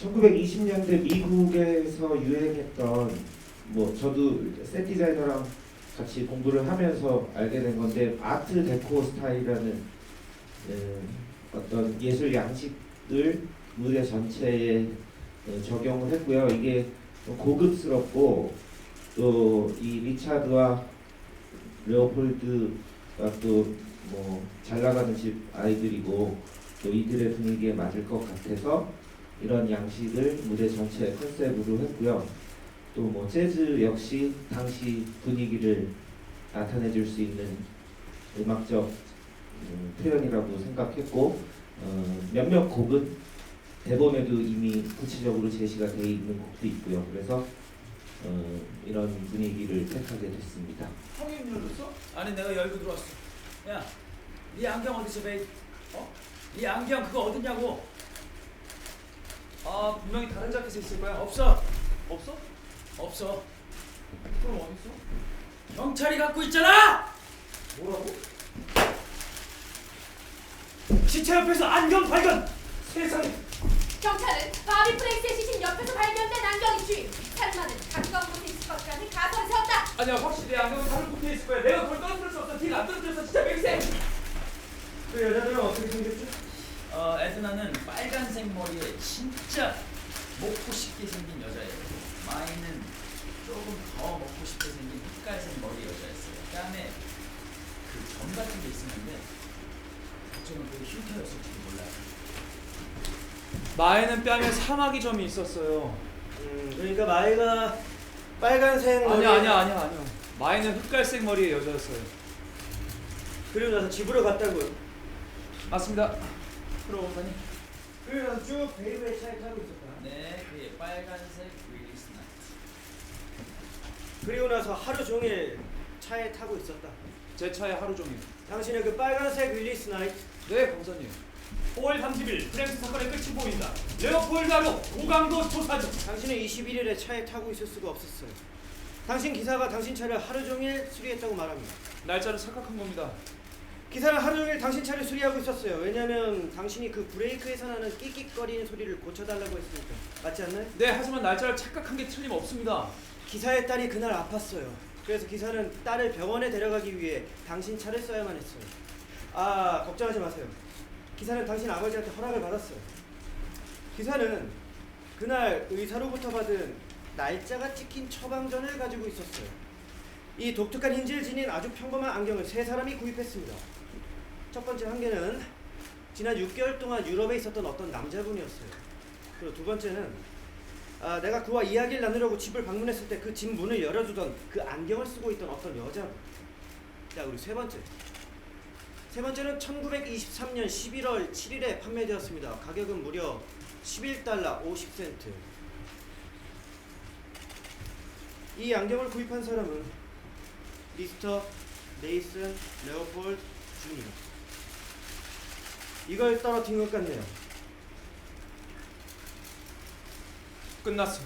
1920년대 미국에서 유행했던, 뭐 저도 셋 디자이너랑 같이 공부를 하면서 알게 된 건데, 아트 데코 스타일이라는 어떤 예술 양식을 무대 전체에 적용을 했고요. 이게 좀 고급스럽고, 또 이 리차드와 레오폴드가 또 뭐 잘 나가는 집 아이들이고, 또 이들의 분위기에 맞을 것 같아서 이런 양식을 무대 전체 컨셉으로 했고요. 또 뭐 재즈 역시 당시 분위기를 나타내줄 수 있는 음악적 표현이라고 생각했고, 몇몇 곡은 대본에도 이미 구체적으로 제시가 되어 있는 곡도 있고요. 그래서 이런 분위기를 택하게 됐습니다. 형이 열었어? 아니 내가 열고 들어왔어. 야, 네 안경 어디서 배? 어? 네 안경 그거 어딨냐고? 아 분명히 다른 자켓에 있을 거야. 없어. 없어? 없어. 그럼 어디 있어? 경찰이 갖고 있잖아. 뭐라고? 시체 옆에서 안경 발견. 세상에. 경찰은 바비 프레이스의 시신 옆에서 발견된 안경이 주인. 살마는 가까운 곳에 있을 것이라는 가설을 세웠다. 아니야 확실히 안경은 다른 곳에 있을 거야. 내가 그걸 떨어뜨릴 수 없어. 뒤가 안 떨어뜨렸어. 진짜 맹세. 그 여자들은 어떻게 생겼지? 에드나는 빨간색 머리에 진짜 먹고 싶게 생긴 여자예요. 마이는 조금 더 먹고 싶게 생긴 흑갈색 머리 여자였어요. 뺨에 그 점 같은 게 있었는데 어쩌면 그게 흉터였을지도 몰라요. 마에는 뺨에 사마귀 점이 있었어요. 그러니까 마이가 빨간색 머리. 아니야. 마에는 흑갈색 머리의 여자였어요. 그리고 나서 집으로 갔다고요. 맞습니다. 들어오다니. 그리고 나서 쭉 베이브의 차에 타고 있었다. 네, 그게 빨간색 릴리스 나이트. 그리고 나서 하루 종일 차에 타고 있었다. 제 차에 하루 종일. 당신의 그 빨간색 릴리스 나이트. 네, 검사님. 5월 30일 프랭스 사건의 끝이 보인다. 레오폴드로 고강도 조사 중. 당신은 21일에 차에 타고 있을 수가 없었어요. 당신 기사가 당신 차를 하루 종일 수리했다고 말합니다. 날짜를 착각한 겁니다. 기사는 하루 종일 당신 차를 수리하고 있었어요. 왜냐면 당신이 그 브레이크에서 나는 끽끽거리는 소리를 고쳐달라고 했으니까. 맞지 않나요? 네, 하지만 날짜를 착각한 게 틀림없습니다. 기사의 딸이 그날 아팠어요. 그래서 기사는 딸을 병원에 데려가기 위해 당신 차를 써야만 했어요. 아, 걱정하지 마세요. 기사는 당신 아버지한테 허락을 받았어요. 기사는 그날 의사로부터 받은 날짜가 찍힌 처방전을 가지고 있었어요. 이 독특한 힌지를 지닌 아주 평범한 안경을 세 사람이 구입했습니다. 첫 번째 한 개는 지난 6개월 동안 유럽에 있었던 어떤 남자분이었어요. 그리고 두 번째는 내가 그와 이야기를 나누려고 집을 방문했을 때 그 집 문을 열어주던 그 안경을 쓰고 있던 어떤 여자분. 자, 그리고 세 번째는 1923년 11월 7일에 판매되었습니다. 가격은 무려 11달러 50센트. 이 안경을 구입한 사람은 미스터 네이슨 레오폴드 주니어. 이걸 떨어뜨린 것 같네요. 끝났어.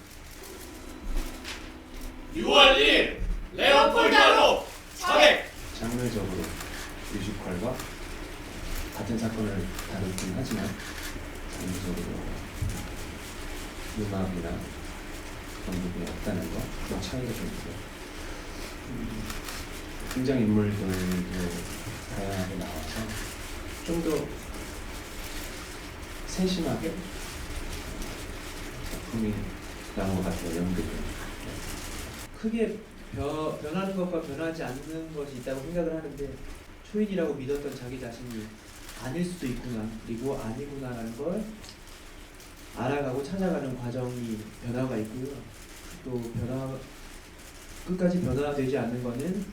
6월 1일 레오폴드로 자백. 장르적으로 뮤지컬과 같은 사건을 다루긴 하지만 장르적으로 음악이나 그런 부분이 없다는 거, 그런 차이가 좀 있고요. 등장인물들도 다양하게 나와서 좀 더 세심하게 작품이 나온 것 같아요. 연극은 크게 변하는 것과 변하지 않는 것이 있다고 생각을 하는데, 초인이라고 믿었던 자기 자신이 아닐 수도 있구나, 그리고 아니구나라는 걸 알아가고 찾아가는 과정이 변화가 있고요. 또 끝까지 변화되지 않는 것은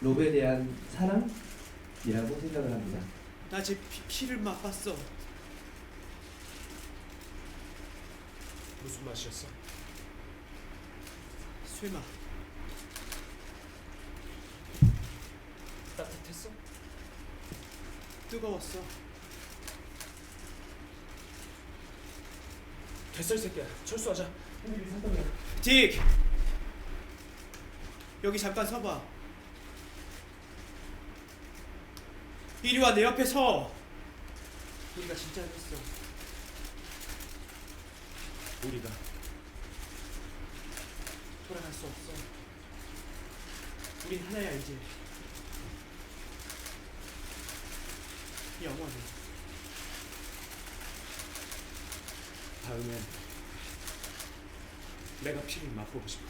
롭에 대한 사랑이라고 생각을 합니다. 나 제 피를 맛봤어. 무슨 맛이었어? 술맛. 따뜻했어? 뜨거웠어. 됐어 이 새끼야. 철수하자. 딕! 여기 잠깐 서봐. 이리 와, 내 옆에 서. 우리가 진짜 했어. 우리가 돌아갈 수 없어. 우린 하나야 이제. 영원히. 다음엔 내가 피를 맛보고 싶어.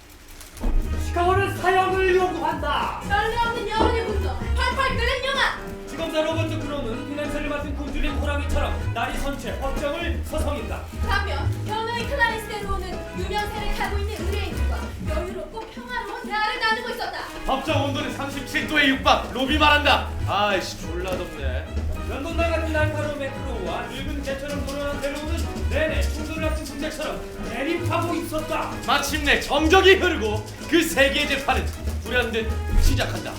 시카고는 사형을 요구한다. 전례없는 여론의 분노, 팔팔 끓는 영아. 지검자 로버트 크롬은 피난처를 맡은 군주린 호랑이처럼 날이 선체 법정을 서성인다. 반면 변호인 클라리스테로는 유명세를 타고 있는 의뢰인들과 여유롭고 평화로운 대화를 나누고 있었다. 법정 온도는 37도에 육박. 로비 말한다. 아이씨 졸라 덥네. 런던나 같은 날카로운 매크로우와 늙은 개처럼 불어난 데로우는 내내 충돌을 합친 승자처럼 대립하고 있었다. 마침내 정적이 흐르고 그 세계의 재판은 불현듯 시작한다.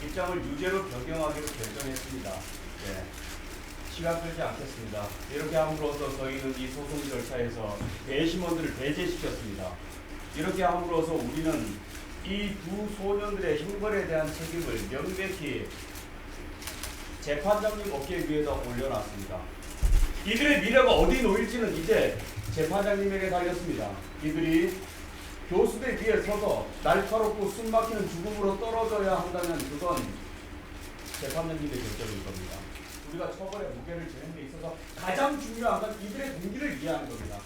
입장을 유죄로 변경하기로 결정했습니다. 네. 시간 끌지 않겠습니다. 이렇게 함으로써 저희는 이 소송 절차에서 배심원들을 배제시켰습니다. 이렇게 함으로써 우리는 이 두 소년들의 형벌에 대한 책임을 명백히 재판장님 어깨 위에다 올려놨습니다. 이들의 미래가 어디 놓일지는 이제 재판장님에게 달렸습니다. 이들이 교수들 위에 서서 날카롭고 숨막히는 죽음으로 떨어져야 한다면 그건 재판장님의 결정일 겁니다. 우리가 처벌의 무게를 재는 데 있어서 가장 중요한 건 이들의 동기를 이해하는 겁니다.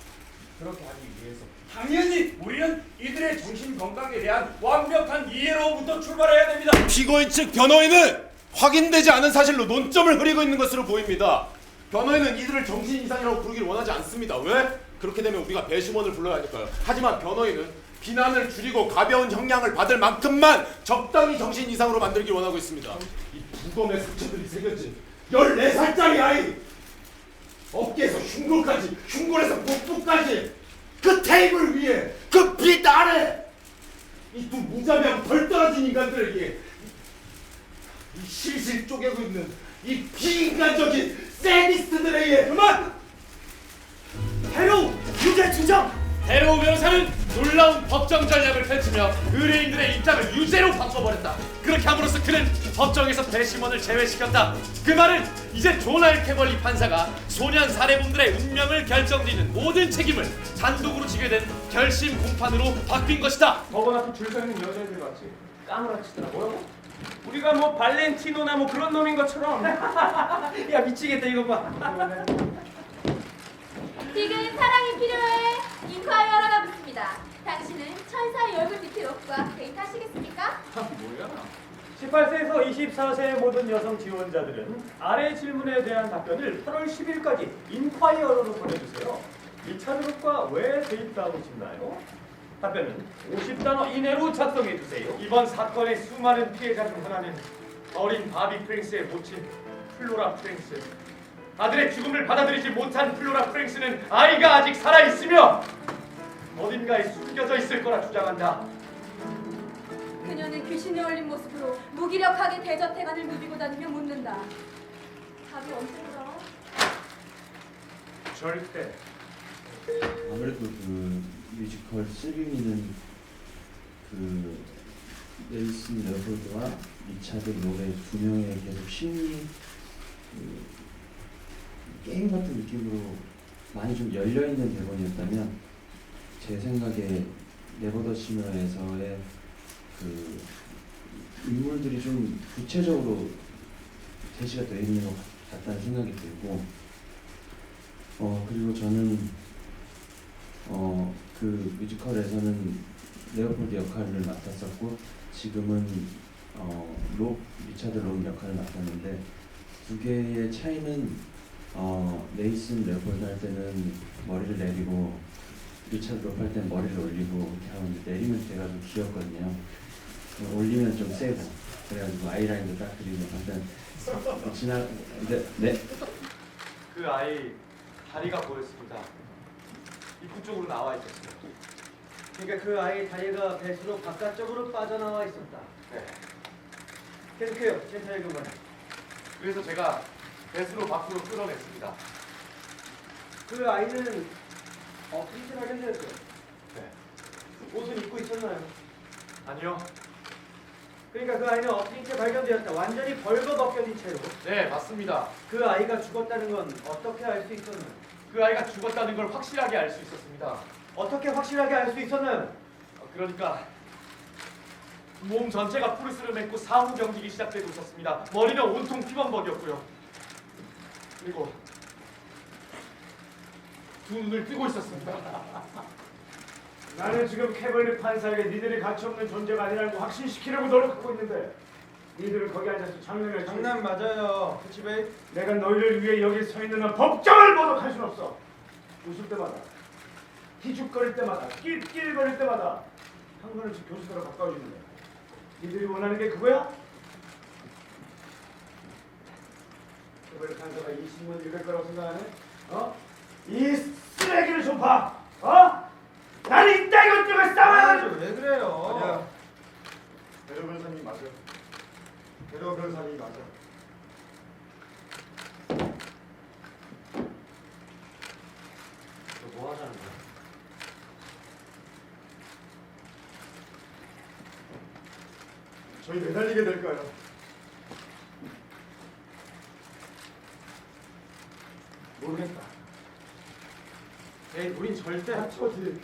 그렇게 하기 위해서 당연히 우리는 이들의 정신 건강에 대한 완벽한 이해로부터 출발해야 됩니다. 피고인 측 변호인은 확인되지 않은 사실로 논점을 흐리고 있는 것으로 보입니다. 변호인은 이들을 정신 이상이라고 부르기를 원하지 않습니다. 왜? 그렇게 되면 우리가 배심원을 불러야 하니까요. 하지만 변호인은 비난을 줄이고 가벼운 형량을 받을 만큼만 적당히 정신 이상으로 만들길 원하고 있습니다. 이 부검의 수치들이 새겨진 14살짜리 아이! 어깨에서 흉골까지, 흉골에서 복부까지 그 테이블 위에, 그 빛 아래 이 두 무자비하고 덜 떨어진 인간들에게 이 실실 쪼개고 있는 이 비인간적인 세디스트들에게 그만! 해로 유죄 주장. 해로 변호사는 놀라운 법정 전략을 펼치며 의뢰인들의 입장을 유죄로 바꿔버렸다. 그렇게 함으로써 그는 법정에서 배심원을 제외시켰다. 그 말은 이제 존 알 캐벌리 판사가 소년 살해범들의 운명을 결정짓는 모든 책임을 단독으로 지게 된 결심 공판으로 바뀐 것이다. 법원 앞에 줄 서 있는 여자애들 같이 까무라치더라. 뭐라고? 우리가 뭐 발렌티노나 뭐 그런 놈인 것처럼. 야 미치겠다 이거 봐. 지금 사랑이 필요해. 인콰이어러 가겠습니다. 당신은 천사의 얼굴 밑에 놓고 데이트하시겠습니까? 18세에서 24세의 모든 여성 지원자들은 아래 질문에 대한 답변을 8월 10일까지 인콰이어러로 보내주세요. 이 차그룹과 왜 데이트하고 싶나요? 답변은 50단어 이내로 작성해주세요. 이번 사건의 수많은 피해자 중 하나는 어린 바비 프랭스의 모친 플로라 프랭스. 아들의 죽음을 받아들이지 못한 플로라 프랭스는 아이가 아직 살아있으며 어딘가에 숨겨져 있을 거라 주장한다. 그녀는 귀신에 얼린 모습으로 무기력하게 대저택안을 누비고 다니며 묻는다. 답이 언제죠? 절대. 아무래도 그 뮤지컬 스리미는 그 넬슨 레오폴드와 리차드 로레 두 명의 계속 심리 그 게임 같은 느낌으로 많이 좀 열려 있는 대본이었다면 제 생각에 네버더 시너에서의 그 인물들이 좀 구체적으로 제시가 되어 있는 것 같다는 생각이 들고 그리고 저는 그 뮤지컬에서는 레오폴드 역할을 맡았었고 지금은 리차드 록 역할을 맡았는데 두 개의 차이는 네이슨 레오폴드 할 때는 머리를 내리고 리차드 록 할 때는 머리를 올리고 이렇게 하는데 내리면 제가 좀 귀엽거든요. 올리면 좀 세고 그래가지고 아이라인도 딱 그리고 한번 네. 그 아이 다리가 보였습니다. 입구 쪽으로 나와 있었어요. 그러니까 그 아이 다리가 배수로 바깥쪽으로 빠져나와 있었다. 네. 계속해요. 젠타의 교관. 그래서 제가 배수로 밖으로 끌어냈습니다. 그 아이는 어떻게 발견되었어요? 네. 옷은 입고 있었나요? 아니요. 그러니까 그 아이는 엎드린 채 발견되었다. 완전히 벌거벗겨진 채로. 네, 맞습니다. 그 아이가 죽었다는 건 어떻게 알 수 있었나요? 그 아이가 죽었다는 걸 확실하게 알 수 있었습니다. 어떻게 확실하게 알 수 있었나요? 그러니까 몸 전체가 푸르스를 맺고 사후 경직이 시작되고 있었습니다. 머리는 온통 피범벅이었고요. 그리고 두 눈을 뜨고 있었습니다. 나는 지금 캐벌리 판사에게 니들이 가치없는 존재가 아니라고 확신시키려고 노력하고 있는데 니들은 거기 앉아서 장난을 장난 맞아요. 그치 베이? 내가 너희를 위해 여기 서 있는 한 법정을 모독할 순 없어. 웃을 때마다 기죽거릴 때마다 낄낄거릴 때마다 한 걸음씩 교수대로 가까워지는 거야. 니들이 원하는 게 그거야? 캐벌리 판사가 이 신문 읽을 거라고 생각하네? 어? 이 쓰레기를 좀 봐! 어? 나는 이따위 것들과 싸워야지! 왜 그래요? 아니야. 배로 변호사님 맞아. 배로 변호사님 맞아. 너 뭐 하자는 거야? 저희 매달리게 될까요? 모르겠다. 에이, 우린 절대 저지.